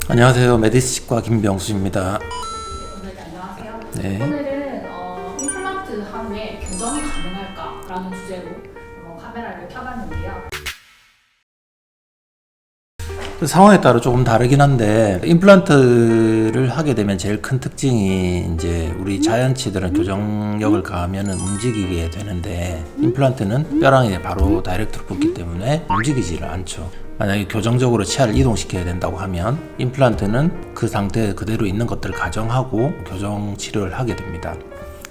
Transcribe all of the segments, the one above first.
안녕하세요. 메디스치과 김병수입니다. 네, 안녕하세요. 네. 오늘은 임플란트 한 후에 교정이 가능할까라는 주제로 카메라를 켜봤는데요. 상황에 따라 조금 다르긴 한데, 임플란트를 하게 되면 제일 큰 특징이 이제 우리 자연치들은 교정력을 가하면 움직이게 되는데, 임플란트는 뼈랑에 바로 다이렉트로 붙기 때문에 움직이지를 않죠. 만약에 교정적으로 치아를 이동시켜야 된다고 하면 임플란트는 그 상태에 그대로 있는 것들을 가정하고 교정 치료를 하게 됩니다.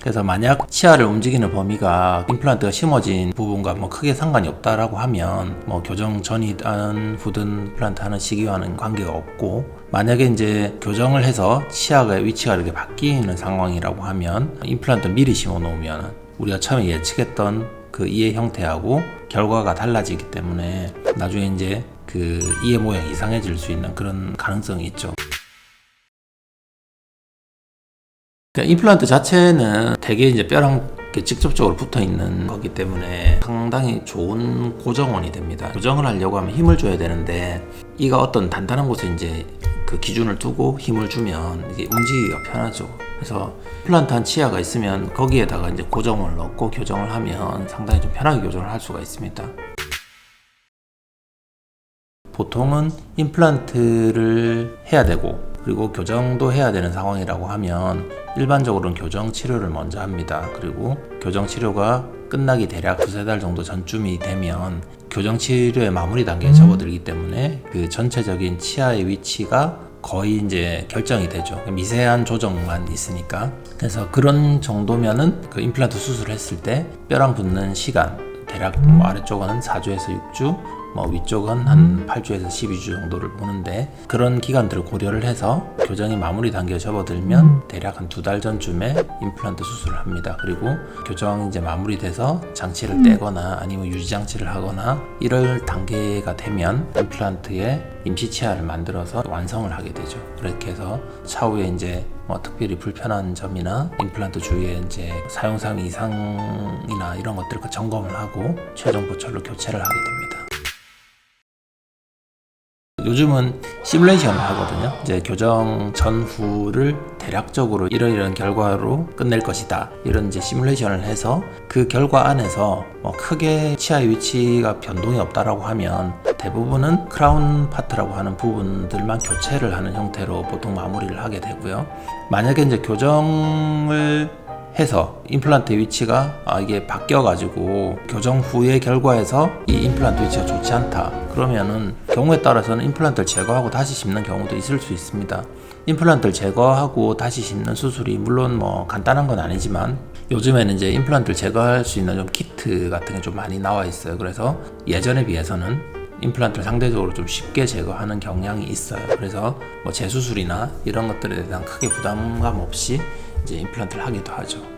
그래서 만약 치아를 움직이는 범위가 임플란트가 심어진 부분과 크게 상관이 없다라고 하면 교정 전이든 후든 임플란트 하는 시기와는 관계가 없고, 만약에 이제 교정을 해서 치아의 위치가 이렇게 바뀌는 상황이라고 하면 임플란트 미리 심어 놓으면 우리가 처음에 예측했던 그 이의 형태하고 결과가 달라지기 때문에 나중에 이제 그 이의 모양이 이상해질 수 있는 그런 가능성이 있죠. 그러니까 임플란트 자체는 되게 이제 뼈랑 직접적으로 붙어 있는 거기 때문에 상당히 좋은 고정원이 됩니다. 고정을 하려고 하면 힘을 줘야 되는데, 이가 어떤 단단한 곳에 이제 그 기준을 두고 힘을 주면 이게 움직이기가 편하죠. 그래서 임플란트한 치아가 있으면 거기에다가 이제 고정을 넣고 교정을 하면 상당히 좀 편하게 교정을 할 수가 있습니다. 보통은 임플란트를 해야 되고 그리고 교정도 해야 되는 상황이라고 하면 일반적으로는 교정 치료를 먼저 합니다. 그리고 교정 치료가 끝나기 대략 2-3달 정도 전쯤이 되면 교정 치료의 마무리 단계에 접어들기 때문에 그 전체적인 치아의 위치가 거의 이제 결정이 되죠. 미세한 조정만 있으니까. 그래서 그런 정도면은 그 임플란트 수술을 했을 때 뼈랑 붙는 시간 대략 아래쪽은 4주에서 6주, 위쪽은 한 8주에서 12주 정도를 보는데, 그런 기간들을 고려를 해서 교정이 마무리 단계에 접어들면 대략 한 2달 전쯤에 임플란트 수술을 합니다. 그리고 교정이 이제 마무리돼서 장치를 떼거나 아니면 유지장치를 하거나 이럴 단계가 되면 임플란트에 임시치아를 만들어서 완성을 하게 되죠. 그렇게 해서 차후에 이제 특별히 불편한 점이나 임플란트 주위에 이제 사용상 이상이나 이런 것들을 점검을 하고 최종 보철로 교체를 하게 됩니다. 요즘은 시뮬레이션을 하거든요. 이제 교정 전후를 대략적으로 이러이러한 결과로 끝낼 것이다, 이런 이제 시뮬레이션을 해서 그 결과 안에서 크게 치아의 위치가 변동이 없다라고 하면 대부분은 크라운 파트라고 하는 부분들만 교체를 하는 형태로 보통 마무리를 하게 되고요. 만약에 이제 교정을 해서 임플란트의 위치가 이게 바뀌어가지고 교정 후의 결과에서 이 임플란트 위치가 좋지 않다, 그러면은 경우에 따라서는 임플란트를 제거하고 다시 심는 경우도 있을 수 있습니다. 임플란트를 제거하고 다시 심는 수술이 물론 간단한 건 아니지만 요즘에는 이제 임플란트를 제거할 수 있는 좀 키트 같은 게 좀 많이 나와 있어요. 그래서 예전에 비해서는 임플란트를 상대적으로 좀 쉽게 제거하는 경향이 있어요. 그래서 재수술이나 이런 것들에 대한 크게 부담감 없이 이제 임플란트를 하기도 하죠.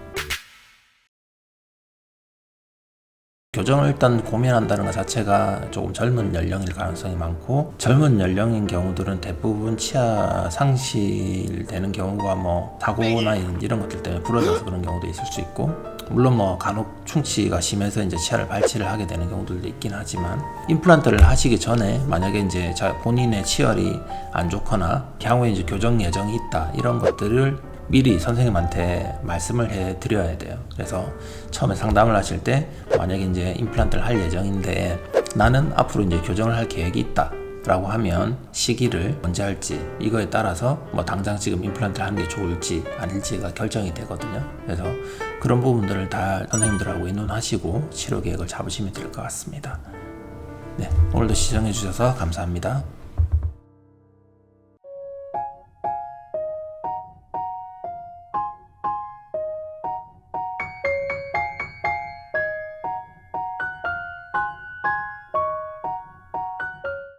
교정을 일단 고민한다는 것 자체가 조금 젊은 연령일 가능성이 많고, 젊은 연령인 경우들은 대부분 치아 상실되는 경우가 사고나 이런 것들 때문에 부러져서 그런 경우도 있을 수 있고, 물론 간혹 충치가 심해서 이제 치아를 발치를 하게 되는 경우들도 있긴 하지만, 임플란트를 하시기 전에 만약에 이제 본인의 치열이 안 좋거나 향후에 이제 교정 예정이 있다, 이런 것들을 미리 선생님한테 말씀을 해 드려야 돼요. 그래서 처음에 상담을 하실 때 만약에 이제 임플란트를 할 예정인데 나는 앞으로 이제 교정을 할 계획이 있다 라고 하면 시기를 언제 할지, 이거에 따라서 당장 지금 임플란트를 하는 게 좋을지 아닐지가 결정이 되거든요. 그래서 그런 부분들을 다 선생님들하고 의논하시고 치료 계획을 잡으시면 될 것 같습니다. 네, 오늘도 시청해 주셔서 감사합니다.